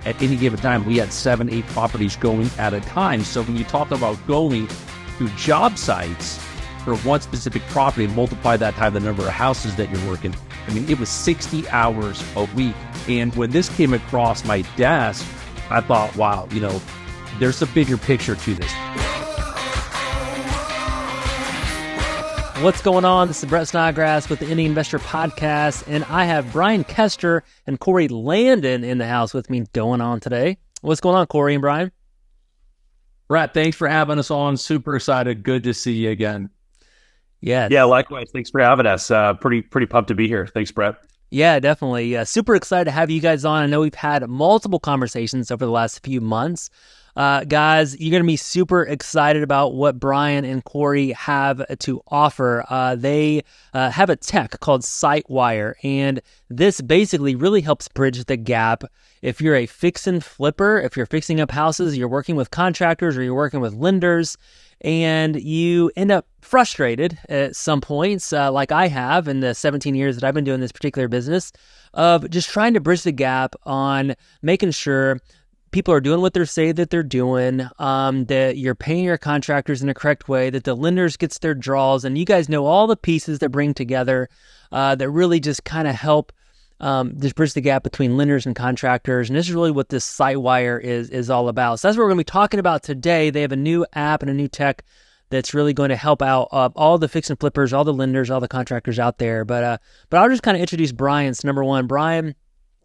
at any given time, we had 7, 8 properties going at a time. So when you talk about going to job sites for one specific property and multiply that time the number of houses that you're working, I mean, it was 60 hours a week. And when this came across my desk, I thought, wow, there's a bigger picture to this. What's going on? This is Brett Snodgrass with the Indie Investor Podcast, and I have Bryan Kester and Corey Landon in the house with me going on today. What's going on, Corey and Bryan? Brett, thanks for having us on. Super excited. Good to see you again. Yeah, likewise. Thanks for having us. Pretty pumped to be here. Thanks, Brett. Yeah, definitely. Super excited to have you guys on. I know we've had multiple conversations over the last few months. Guys, you're going to be super excited about what Bryan and Corey have to offer. They have a tech called SITEWIRE, and this basically really helps bridge the gap. If you're a fix and flipper, if you're fixing up houses, you're working with contractors or you're working with lenders, and you end up frustrated at some points, like I have in the 17 years that I've been doing this particular business, of just trying to bridge the gap on making sure people are doing what they say that they're doing, that you're paying your contractors in a correct way, that the lenders gets their draws, and you guys know all the pieces that bring together that really just kind of help just bridge the gap between lenders and contractors. And this is really what this SITEWIRE is all about. So that's what we're going to be talking about today. They have a new app and a new tech that's really going to help out all the fix and flippers, all the lenders, all the contractors out there. But I'll just kind of introduce Bryan. So number one, Bryan,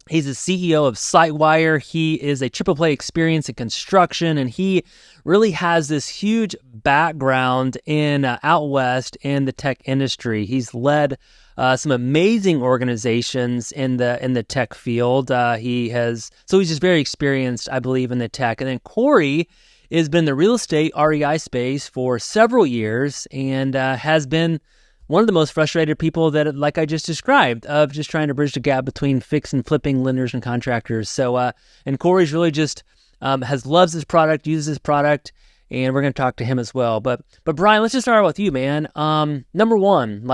he's the CEO of SITEWIRE. He is a AAA experience in construction, and he really has this huge background in out west in the tech industry. He's led some amazing organizations in the tech field. He's just very experienced, I believe, in the tech. And then Corey has been in the real estate REI space for several years and has been one of the most frustrated people that, like I just described, of just trying to bridge the gap between fix and flipping lenders and contractors. So, and Corey's really just loves his product, uses his product, and we're going to talk to him as well. But Bryan, let's just start with you, man. Number one,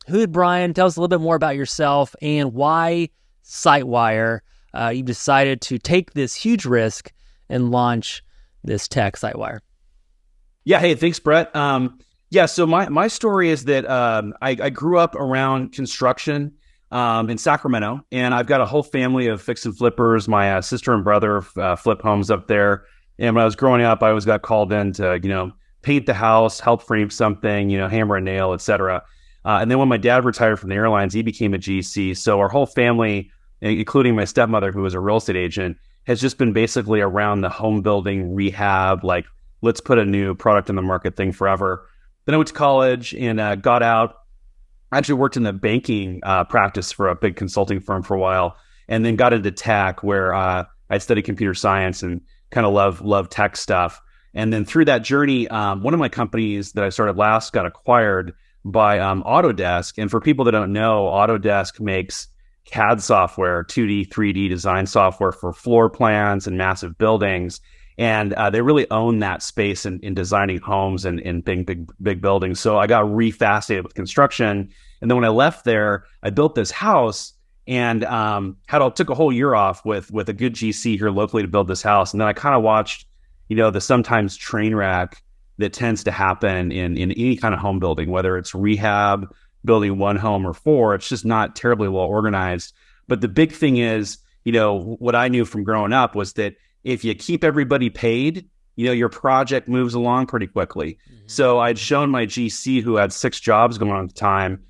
who is Bryan? Tell us a little bit more about yourself and why SITEWIRE. You decided to take this huge risk and launch this tech, SITEWIRE. Yeah. Hey, thanks, Brett. So my story is that I grew up around construction in Sacramento, and I've got a whole family of fix and flippers. My sister and brother flip homes up there. And when I was growing up, I always got called in to, paint the house, help frame something, hammer a nail, etc. And then when my dad retired from the airlines, he became a GC. So our whole family, including my stepmother, who was a real estate agent, has just been basically around the home building rehab, let's put a new product in the market thing forever. Then I went to college and got out. I actually worked in the banking practice for a big consulting firm for a while, and then got into tech where I studied computer science and kind of love tech stuff. And then through that journey, one of my companies that I started last got acquired by Autodesk. And for people that don't know, Autodesk makes CAD software, 2D, 3D design software for floor plans and massive buildings. And they really own that space in designing homes and big buildings. So I got fascinated with construction. And then when I left there, I built this house and took a whole year off with a good GC here locally to build this house. And then I kind of watched, the sometimes train wreck that tends to happen in any kind of home building, whether it's rehab, building one home or four. It's just not terribly well organized. But the big thing is, what I knew from growing up was that if you keep everybody paid, your project moves along pretty quickly. Mm-hmm. So I'd shown my GC, who had 6 jobs going on at the time,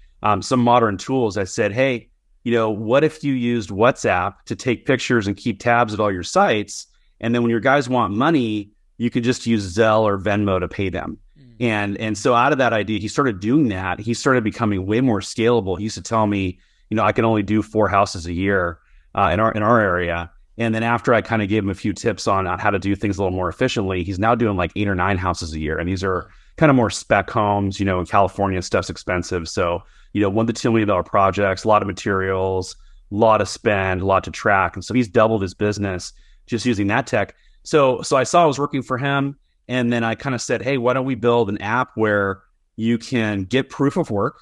some modern tools. I said, hey, what if you used WhatsApp to take pictures and keep tabs at all your sites? And then when your guys want money, you could just use Zelle or Venmo to pay them. Mm-hmm. And so out of that idea, he started doing that. He started becoming way more scalable. He used to tell me, I can only do 4 houses a year in our area. And then after I kind of gave him a few tips on how to do things a little more efficiently, he's now doing 8 or 9 houses a year. And these are kind of more spec homes, in California, stuff's expensive. So, $1 to $2 million projects, a lot of materials, a lot of spend, a lot to track. And so he's doubled his business just using that tech. So I saw it was working for him. And then I kind of said, hey, why don't we build an app where you can get proof of work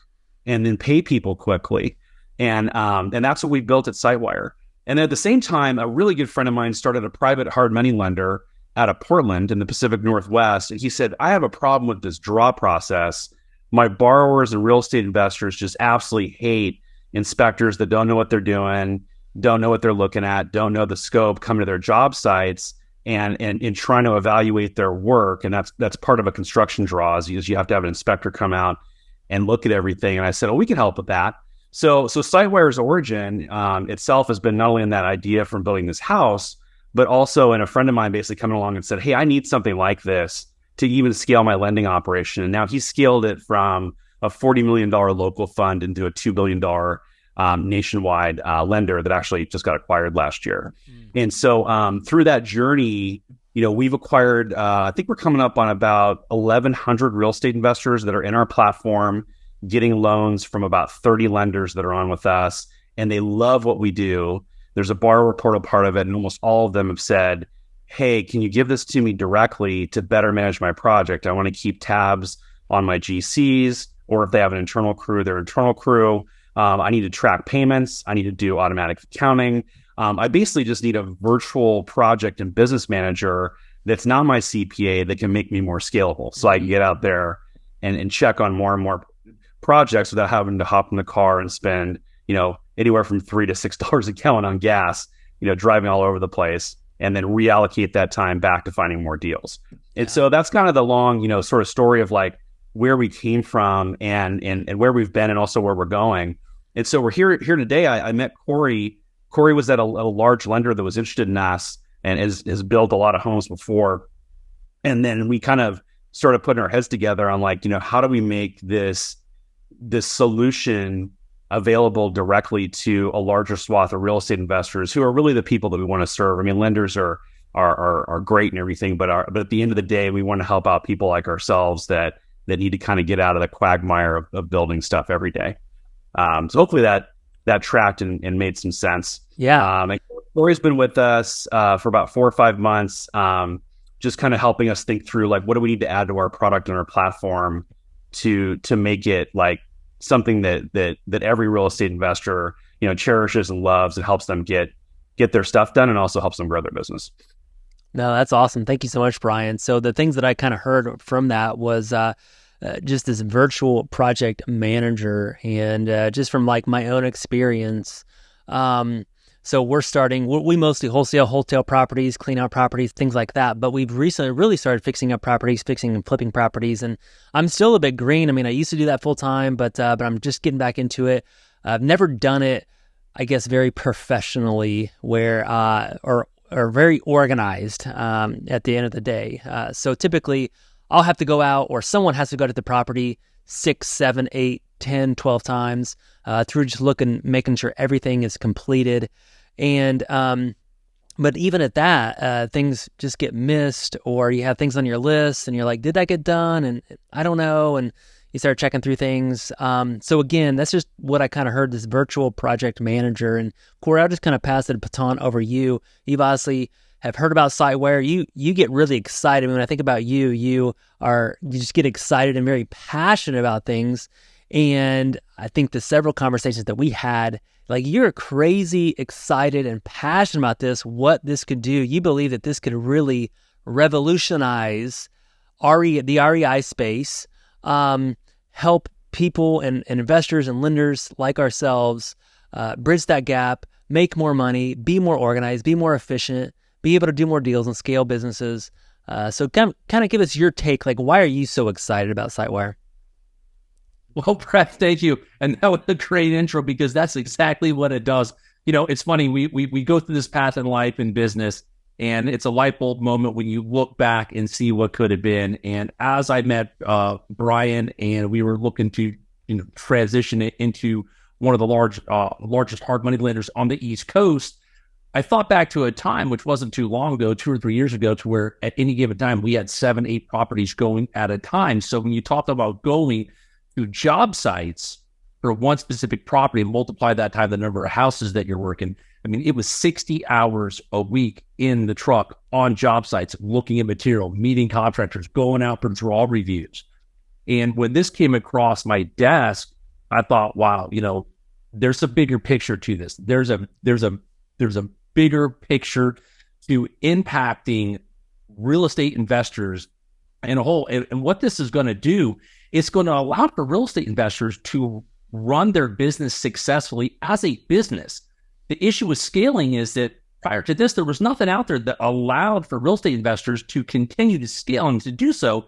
and then pay people quickly. And that's what we built at SITEWIRE. And then at the same time, a really good friend of mine started a private hard money lender out of Portland in the Pacific Northwest. And he said, I have a problem with this draw process. My borrowers and real estate investors just absolutely hate inspectors that don't know what they're doing, don't know what they're looking at, don't know the scope, come to their job sites and trying to evaluate their work. And that's part of a construction draw is you have to have an inspector come out and look at everything. And I said, oh, we can help with that. So SITEWIRE's origin itself has been not only in that idea from building this house, but also in a friend of mine basically coming along and said, hey, I need something like this to even scale my lending operation. And now he scaled it from a $40 million local fund into a $2 billion nationwide lender that actually just got acquired last year. And so through that journey, we've acquired, I think we're coming up on about 1,100 real estate investors that are in our platform, getting loans from about 30 lenders that are on with us. And they love what we do. There's a borrower portal part of it. And almost all of them have said, hey, can you give this to me directly to better manage my project? I want to keep tabs on my GCs, or if they have an internal crew, their internal crew. I need to track payments. I need to do automatic accounting. I basically just need a virtual project and business manager that's not my CPA that can make me more scalable. So I can get out there and check on more and more projects without having to hop in the car and spend, anywhere from $3 to $6 a gallon on gas, driving all over the place, and then reallocate that time back to finding more deals. And so that's kind of the long, sort of story of like where we came from and where we've been and also where we're going. And so we're here today. I met Corey. Corey was at a large lender that was interested in us and has built a lot of homes before. And then we kind of started putting our heads together on like, how do we make this solution available directly to a larger swath of real estate investors who are really the people that we want to serve. I mean, lenders are great and everything, but at the end of the day, we want to help out people like ourselves that need to kind of get out of the quagmire of building stuff every day. So hopefully that tracked and made some sense. Yeah. And Corey's been with us for about 4 or 5 months, just kind of helping us think through like what do we need to add to our product and our platform to make it like something that every real estate investor cherishes and loves. It helps them get their stuff done and also helps them grow their business. No, that's awesome. Thank you so much, Bryan. So the things that I kind of heard from that was just this virtual project manager, and just from like my own experience. So we mostly wholesale properties, clean out properties, things like that. But we've recently really started fixing up properties, fixing and flipping properties. And I'm still a bit green. I mean, I used to do that full time, but I'm just getting back into it. I've never done it, I guess, very professionally or very organized at the end of the day. So typically I'll have to go out, or someone has to go to the property 6, 7, 8, 10, 12 times through just making sure everything is completed. And but even at that, things just get missed, or you have things on your list and you're like, did that get done? And I don't know. And you start checking through things. So again, that's just what I kind of heard, this virtual project manager. And Corey, I'll just kind of pass the baton over you. You've obviously have heard about SITEWIRE. You get really excited. When I think about you just get excited and very passionate about things. And I think the several conversations that we had, like, you're crazy excited and passionate about this, what this could do. You believe that this could really revolutionize the REI space, help people and investors and lenders like ourselves bridge that gap, make more money, be more organized, be more efficient, be able to do more deals and scale businesses. So kind of give us your take. Like, why are you so excited about SITEWIRE? Well, Brett, thank you. And that was a great intro, because that's exactly what it does. It's funny. We go through this path in life and business, and it's a light bulb moment when you look back and see what could have been. And as I met Bryan, and we were looking to transition it into one of the largest hard money lenders on the East Coast, I thought back to a time which wasn't too long ago, 2 or 3 years ago, to where at any given time we had 7, 8 properties going at a time. So when you talked about going to job sites for one specific property, multiply that time the number of houses that you're working. I mean, it was 60 hours a week in the truck on job sites, looking at material, meeting contractors, going out for draw reviews. And when this came across my desk, I thought, wow, there's a bigger picture to this. There's a there's a bigger picture to impacting real estate investors and a whole. And what this is going to do, it's going to allow for real estate investors to run their business successfully as a business. The issue with scaling is that prior to this, there was nothing out there that allowed for real estate investors to continue to scale. And to do so,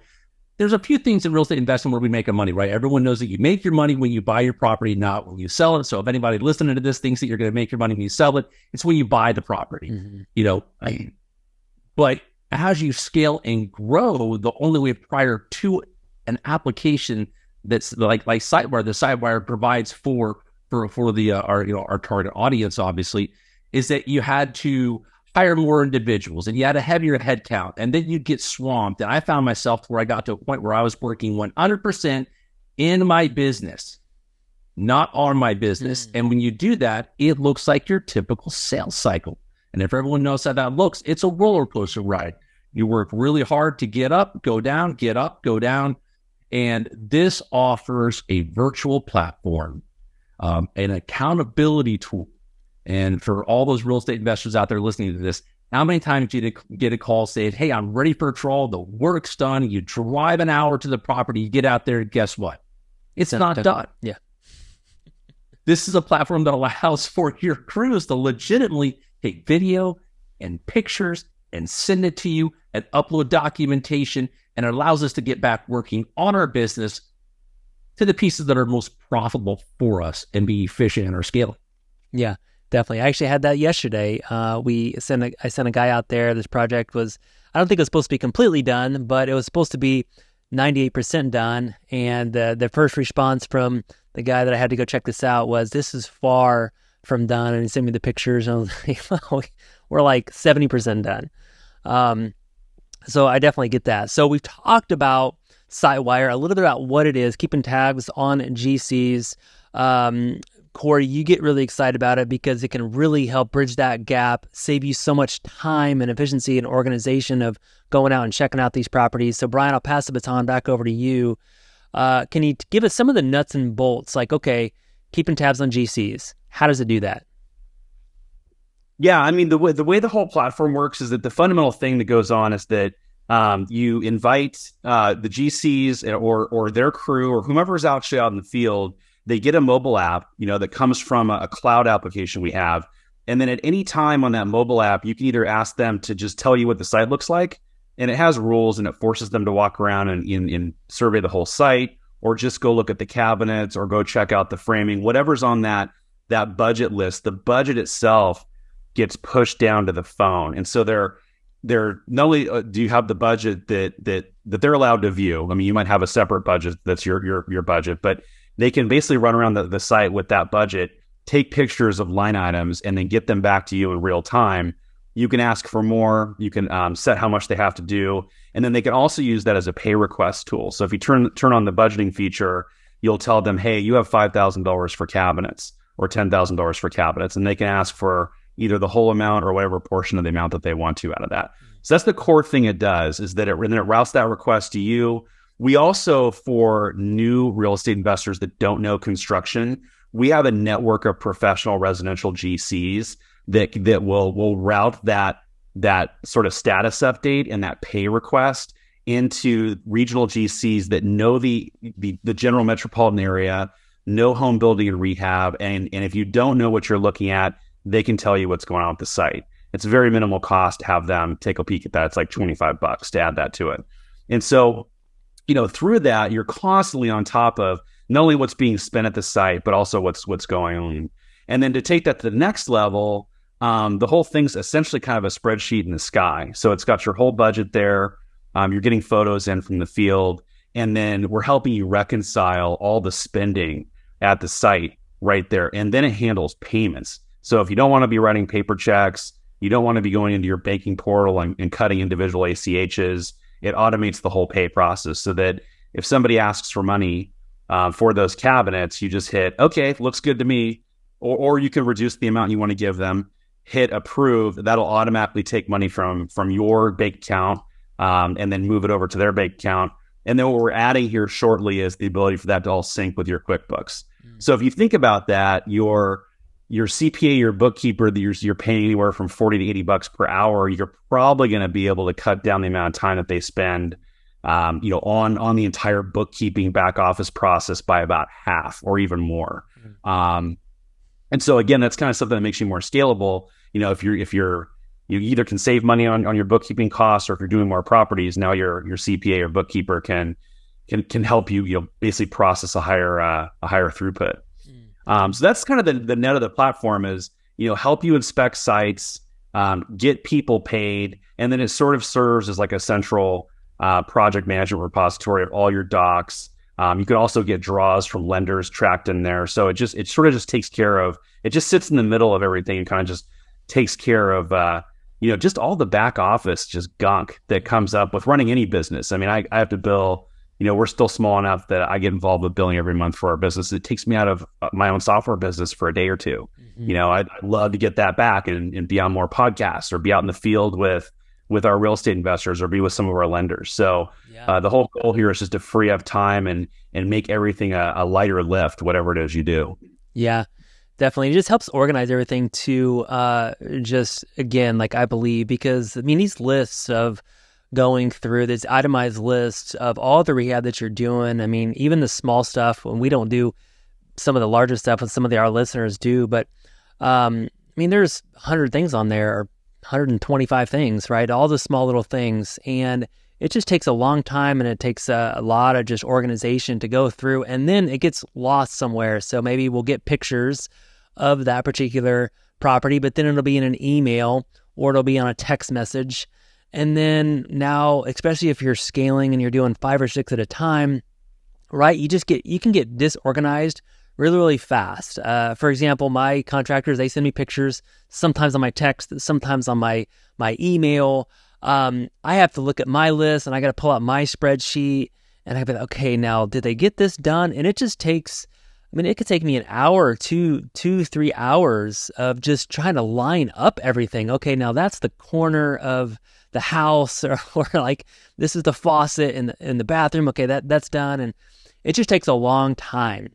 there's a few things in real estate investing where we make money, right? Everyone knows that you make your money when you buy your property, not when you sell it. So if anybody listening to this thinks that you're going to make your money when you sell it, it's when you buy the property, but as you scale and grow, the only way prior to an application that's like SITEWIRE, the SITEWIRE provides for the our target audience, obviously, is that you had to hire more individuals and you had a heavier headcount, and then you'd get swamped. And I found myself to where I got to a point where I was working 100% in my business, not on my business. And when you do that, it looks like your typical sales cycle. And if everyone knows how that looks, it's a roller coaster ride. You work really hard to get up, go down, get up, go down. And this offers a virtual platform, an accountability tool. And for all those real estate investors out there listening to this, how many times do you get a call saying, hey, I'm ready for a trial, the work's done, you drive an hour to the property, you get out there, and guess what? It's not done. Yeah. This is a platform that allows for your crews to legitimately take video and pictures and send it to you and upload documentation, and it allows us to get back working on our business to the pieces that are most profitable for us and be efficient in our scaling. Yeah, definitely. I actually had that yesterday. I sent a guy out there. This project was, I don't think it was supposed to be completely done, but it was supposed to be 98% done. And the first response from the guy that I had to go check this out was, this is far from done. And he sent me the pictures. And I was like, well, we're like 70% done. So I definitely get that. So we've talked about SITEWIRE, a little bit about what it is, keeping tabs on GCs. Corey, you get really excited about it because it can really help bridge that gap, save you so much time and efficiency and organization of going out and checking out these properties. So Bryan, I'll pass the baton back over to you. Can you give us some of the nuts and bolts? Like, okay, keeping tabs on GCs. How does it do that? Yeah, I mean, the way the whole platform works is that the fundamental thing that goes on is that you invite the GCs or their crew or whomever's actually out in the field. They get a mobile app, that comes from a cloud application we have. And then at any time on that mobile app, you can either ask them to just tell you what the site looks like, and it has rules and it forces them to walk around and survey the whole site, or just go look at the cabinets or go check out the framing, whatever's on that budget list. The budget itself gets pushed down to the phone. And so they're not only do you have the budget that they're allowed to view. I mean, you might have a separate budget that's your budget, but they can basically run around the site with that budget, take pictures of line items, and then get them back to you in real time. You can ask for more. You can set how much they have to do. And then they can also use that as a pay request tool. So if you turn on the budgeting feature, you'll tell them, hey, you have $5,000 for cabinets or $10,000 for cabinets. And they can ask for either the whole amount or whatever portion of the amount that they want to out of that. So that's the core thing it does, is that it routes that request to you. We also, for new real estate investors that don't know construction, we have a network of professional residential GCs that will route that sort of status update and that pay request into regional GCs that know the general metropolitan area, know home building and rehab, and if you don't know what you're looking at, they can tell you what's going on with the site. It's very minimal cost to have them take a peek at that. It's like $25 to add that to it. And so, through that, you're constantly on top of not only what's being spent at the site, but also what's going on. And then to take that to the next level, the whole thing's essentially kind of a spreadsheet in the sky. So it's got your whole budget there. You're getting photos in from the field, and then we're helping you reconcile all the spending at the site right there. And then it handles payments. So if you don't want to be writing paper checks, you don't want to be going into your banking portal and cutting individual ACHs, it automates the whole pay process so that if somebody asks for money for those cabinets, you just hit, okay, looks good to me. Or you can reduce the amount you want to give them, hit approve. That'll automatically take money from your bank account and then move it over to their bank account. And then what we're adding here shortly is the ability for that to all sync with your QuickBooks. So if you think about that, your your CPA, your bookkeeper, you're paying anywhere from 40 to 80 bucks per hour, you're probably going to be able to cut down the amount of time that they spend, on the entire bookkeeping back office process by about half or even more. And so again, that's kind of something that makes you more scalable. You either can save money on your bookkeeping costs, or if you're doing more properties, now your CPA or bookkeeper can help you, basically process a higher throughput. So that's kind of the net of the platform is, help you inspect sites, get people paid, and then it sort of serves as like a central project management repository of all your docs. You could also get draws from lenders tracked in there. So it sort of just takes care of, it just sits in the middle of everything and kind of just takes care of, just all the back office, just gunk that comes up with running any business. I mean, I have to bill, we're still small enough that I get involved with billing every month for our business. It takes me out of my own software business for a day or two. I'd love to get that back and be on more podcasts or be out in the field with our real estate investors or be with some of our lenders. So the whole goal here is just to free up time and make everything a lighter lift, whatever it is you do. Yeah, definitely. It just helps organize everything to just, again, like I believe, because I mean, these lists of going through this itemized list of all the rehab that you're doing. I mean, even the small stuff, when we don't do some of the larger stuff that some of our listeners do, but I mean, there's 100 things on there, or 125 things, right? All the small little things. And it just takes a long time, and it takes a lot of just organization to go through, and then it gets lost somewhere. So maybe we'll get pictures of that particular property, but then it'll be in an email or it'll be on a text message. And then now, especially if you're scaling and you're doing 5 or 6 at a time, right? You can get disorganized really, really fast. For example, my contractors, they send me pictures, sometimes on my text, sometimes on my email. I have to look at my list, and I got to pull out my spreadsheet, and I'd be like, okay, now did they get this done? And it just takes, I mean, it could take me an hour or 3 hours of just trying to line up everything. Okay, now that's the corner of the house, or like this is the faucet in the bathroom. Okay, that's done, and it just takes a long time.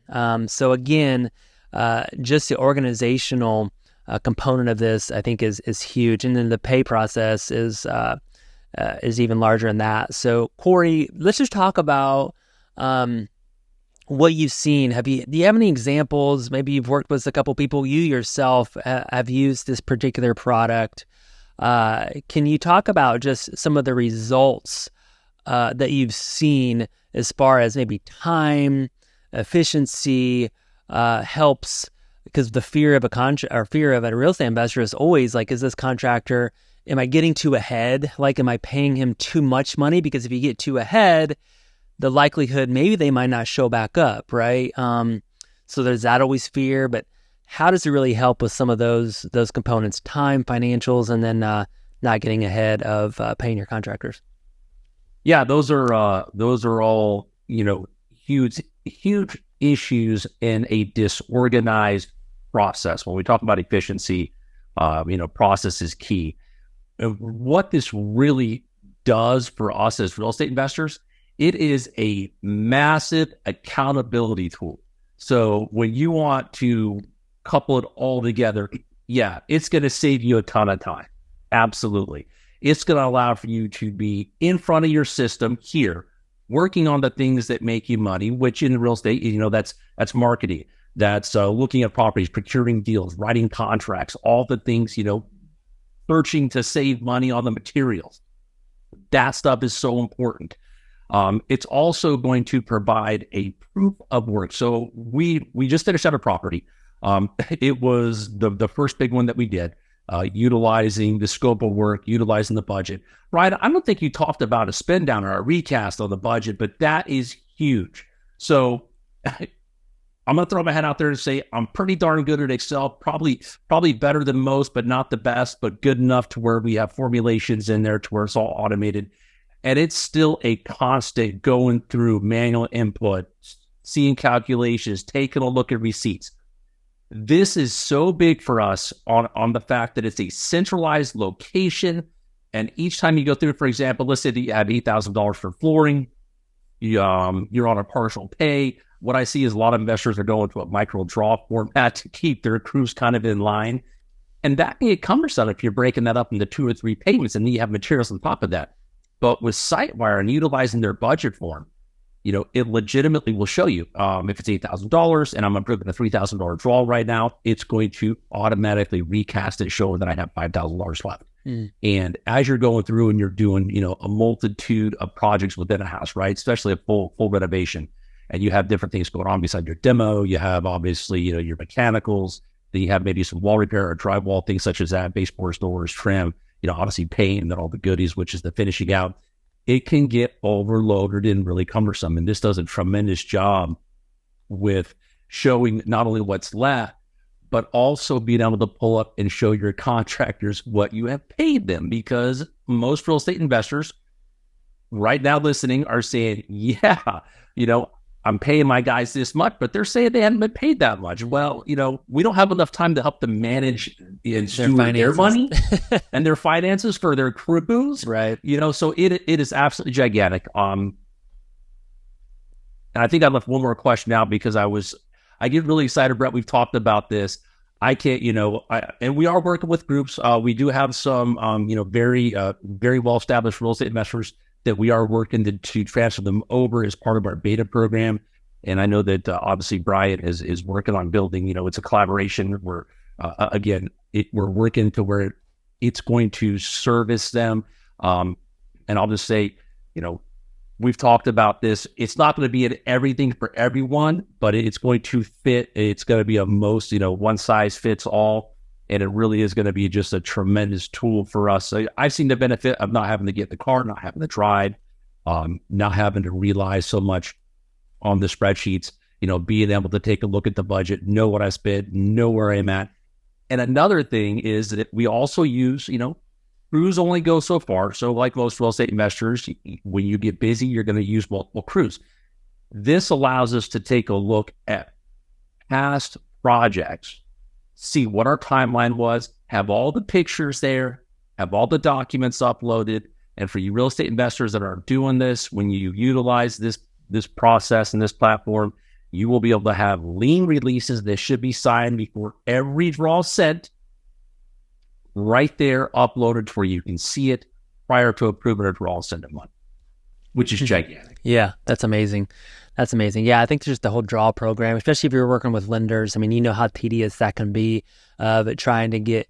So again, just the organizational component of this, I think, is huge, and then the pay process is even larger than that. So Corey, let's just talk about what you've seen. Do you have any examples? Maybe you've worked with a couple people. You yourself have used this particular product. Can you talk about just some of the results that you've seen as far as maybe time, efficiency, helps? Because the fear of a real estate investor is always like, is this contractor, am I getting too ahead? Like, am I paying him too much money? Because if you get too ahead, the likelihood maybe they might not show back up, right? So there's that always fear, but how does it really help with some of those components, time, financials, and then not getting ahead of paying your contractors? Yeah, those are all, huge issues in a disorganized process. When we talk about efficiency, process is key. And what this really does for us as real estate investors, it is a massive accountability tool. So when you want to couple it all together, yeah, it's going to save you a ton of time. Absolutely. It's going to allow for you to be in front of your system here, working on the things that make you money, which in real estate, that's marketing. That's looking at properties, procuring deals, writing contracts, all the things, searching to save money on the materials. That stuff is so important. It's also going to provide a proof of work. So we just finished out a property. It was the first big one that we did, utilizing the scope of work, utilizing the budget. Right? I don't think you talked about a spend down or a recast on the budget, but that is huge. So I'm going to throw my head out there and say I'm pretty darn good at Excel, probably better than most, but not the best, but good enough to where we have formulations in there to where it's all automated. And it's still a constant going through manual input, seeing calculations, taking a look at receipts. This is so big for us on the fact that it's a centralized location. And each time you go through, for example, let's say that you have $8,000 for flooring, you're on a partial pay. what I see is a lot of investors are going to a micro draw format to keep their accrues kind of in line. And that can get cumbersome if you're breaking that up into 2 or 3 payments and then you have materials on top of that. But with SITEWIRE and utilizing their budget form, it legitimately will show you if it's $8,000 and I'm approving a $3,000 draw right now, it's going to automatically recast it, showing that I have $5,000 left. And as you're going through and you're doing, a multitude of projects within a house, right? Especially a full renovation, and you have different things going on beside your demo. You have obviously, your mechanicals. Then you have maybe some wall repair or drywall, things such as that, baseboards, doors, trim, obviously paint, and then all the goodies, which is the finishing out. It can get overloaded and really cumbersome. And this does a tremendous job with showing not only what's left, but also being able to pull up and show your contractors what you have paid them. Because most real estate investors right now listening are saying, yeah, I'm paying my guys this much, but they're saying they haven't been paid that much. Well, we don't have enough time to help them manage their money and their finances for their crews. Right. So it is absolutely gigantic. And I think I left one more question out because I get really excited, Brett. We've talked about this. I can't, and we are working with groups. We do have some, very, very well-established real estate investors that we are working to transfer them over as part of our beta program. And I know that obviously Bryan is working on building, it's a collaboration where, we're working to where it's going to service them. And I'll just say, we've talked about this. It's not going to be in everything for everyone, but it's going to fit. It's going to be a most, one size fits all. And it really is going to be just a tremendous tool for us. So I've seen the benefit of not having to get in the car, not having to drive, not having to rely so much on the spreadsheets, being able to take a look at the budget, know what I spent, know where I'm at. And another thing is that we also use, crews only go so far. So like most real estate investors, when you get busy, you're going to use multiple crews. This allows us to take a look at past projects, see what our timeline was, have all the pictures there, have all the documents uploaded. And for you real estate investors that are doing this, when you utilize this process and this platform, you will be able to have lien releases that should be signed before every draw sent, right there uploaded to where you can see it prior to approving a draw send of money, which is gigantic. Yeah, that's amazing. That's amazing. Yeah, I think just the whole draw program, especially if you're working with lenders, I mean, you know how tedious that can be of trying to get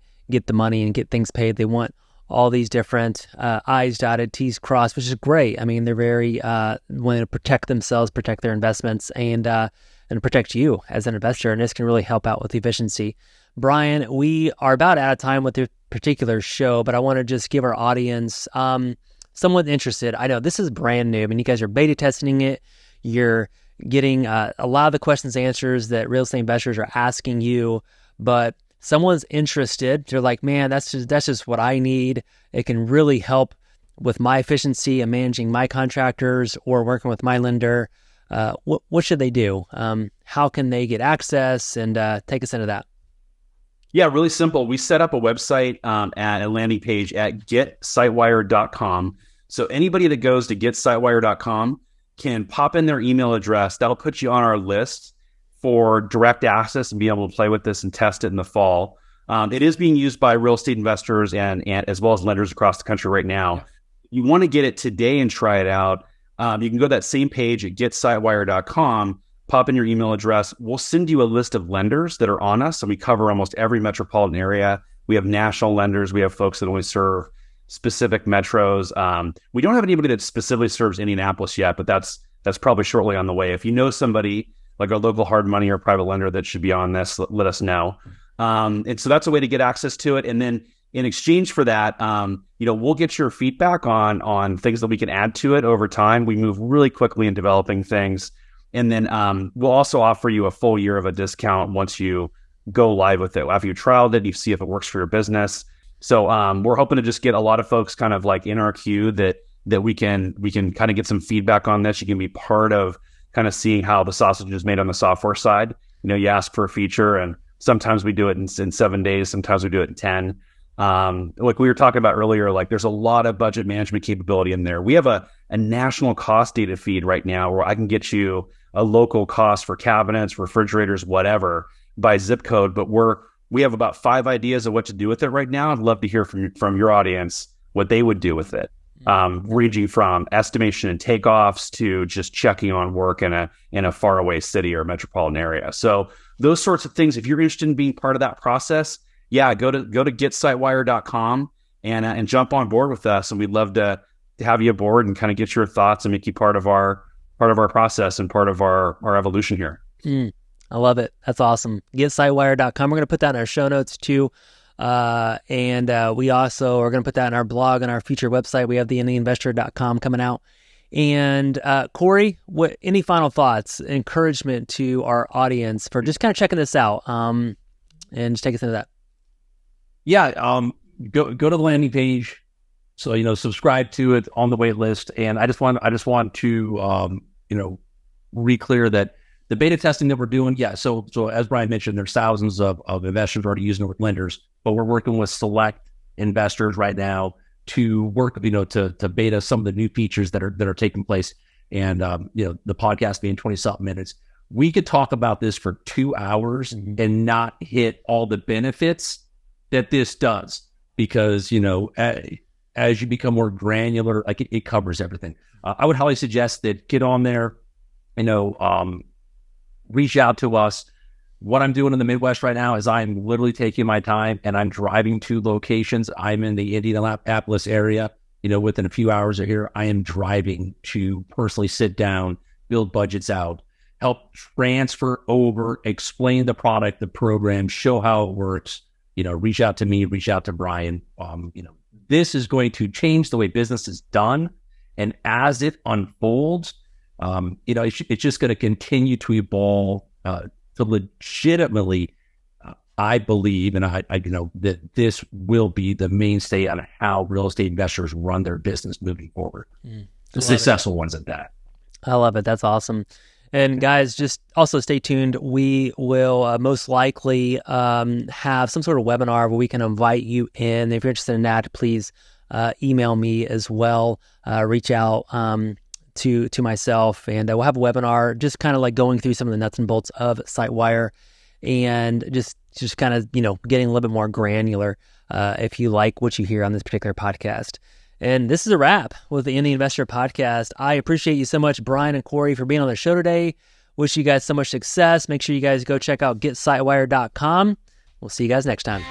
the money and get things paid. They want all these different I's dotted, T's crossed, which is great. I mean, they're very wanting to protect themselves, protect their investments, and protect you as an investor. And this can really help out with efficiency. Bryan, we are about out of time with this particular show, but I want to just give our audience someone interested. I know this is brand new. I mean, you guys are beta testing it. You're getting a lot of the questions and answers that real estate investors are asking you, but someone's interested. They're like, man, that's just what I need. It can really help with my efficiency and managing my contractors or working with my lender. What should they do? How can they get access? And take us into that. Yeah, really simple. We set up a website at a landing page at getsitewire.com. So anybody that goes to getsitewire.com can pop in their email address. That'll put you on our list for direct access and be able to play with this and test it in the fall. It is being used by real estate investors and as well as lenders across the country right now. Yeah. You want to get it today and try it out. You can go to that same page at getsitewire.com, pop in your email address. We'll send you a list of lenders that are on us, and we cover almost every metropolitan area. We have national lenders. We have folks that only serve specific metros. We don't have anybody that specifically serves Indianapolis yet, but that's probably shortly on the way. If you know somebody like our local hard money or private lender that should be on this, let us know. And so that's a way to get access to it. And then in exchange for that, we'll get your feedback on things that we can add to it over time. We move really quickly in developing things. And then we'll also offer you a full year of a discount once you go live with it. After you trialed it, you see if it works for your business. So we're hoping to just get a lot of folks kind of like in our queue that we can kind of get some feedback on this. You can be part of kind of seeing how the sausage is made on the software side. You ask for a feature, and sometimes we do it in 7 days. Sometimes we do it in 10. Like we were talking about earlier, like there's a lot of budget management capability in there. We have a national cost data feed right now where I can get you a local cost for cabinets, refrigerators, whatever, by zip code. But we have about 5 ideas of what to do with it right now. I'd love to hear from your audience what they would do with it, ranging from estimation and takeoffs to just checking on work in a faraway city or metropolitan area. So those sorts of things, if you're interested in being part of that process, go to getsitewire.com and jump on board with us. And we'd love to have you aboard and kind of get your thoughts and make you part of our process and part of our evolution here. I love it. That's awesome. GetSiteWire.com. We're going to put that in our show notes too. And we also are going to put that in our blog on our future website. We have the InTheInvestor.com coming out. And Corey, any final thoughts, encouragement to our audience for just kind of checking this out, and just take us into that? Yeah, go to the landing page. So subscribe to it on the wait list. And I just want to re-clear that the beta testing that we're doing, so as Bryan mentioned, there's thousands of investors already using it with lenders, but we're working with select investors right now to work, to beta some of the new features that are taking place. And the podcast being 20-something minutes, we could talk about this for 2 hours and not hit all the benefits that this does, because as you become more granular, like it covers everything. I would highly suggest that get on there, reach out to us. What I'm doing in the Midwest right now is I'm literally taking my time and I'm driving to locations. I'm in the Indianapolis area, within a few hours of here. I am driving to personally sit down, build budgets out, help transfer over, explain the product, the program, show how it works. Reach out to me, reach out to Bryan. This is going to change the way business is done. And as it unfolds, it's just going to continue to evolve to legitimately, I believe, and I that this will be the mainstay on how real estate investors run their business moving forward. The successful ones at that. I love it. That's awesome. And guys, just also stay tuned. We will most likely have some sort of webinar where we can invite you in. If you're interested in that, please email me as well. Reach out to myself, and we'll have a webinar just kind of like going through some of the nuts and bolts of SITEWIRE, and just kind of getting a little bit more granular if you like what you hear on this particular podcast. And this is a wrap with the In the Investor podcast. I appreciate you so much, Bryan and Corey, for being on the show today. Wish you guys so much success. Make sure you guys go check out GetSitewire.com. We'll see you guys next time.